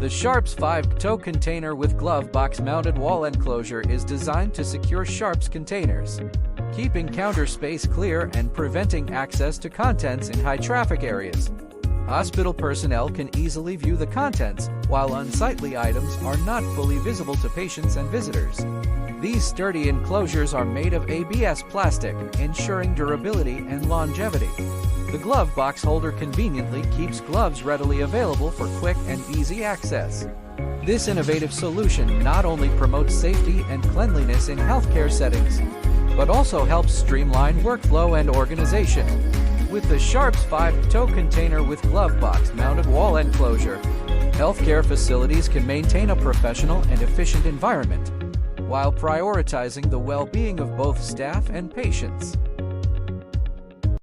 The Sharps 5-toe container with glove box mounted wall enclosure is designed to secure Sharps containers, keeping counter space clear and preventing access to contents in high traffic areas. Hospital personnel can easily view the contents, while unsightly items are not fully visible to patients and visitors. These sturdy enclosures are made of ABS plastic, ensuring durability and longevity. The glove box holder conveniently keeps gloves readily available for quick and easy access. This innovative solution not only promotes safety and cleanliness in healthcare settings, but also helps streamline workflow and organization. With the Sharps 5-toe container with glove box mounted wall enclosure, healthcare facilities can maintain a professional and efficient environment, while prioritizing the well-being of both staff and patients.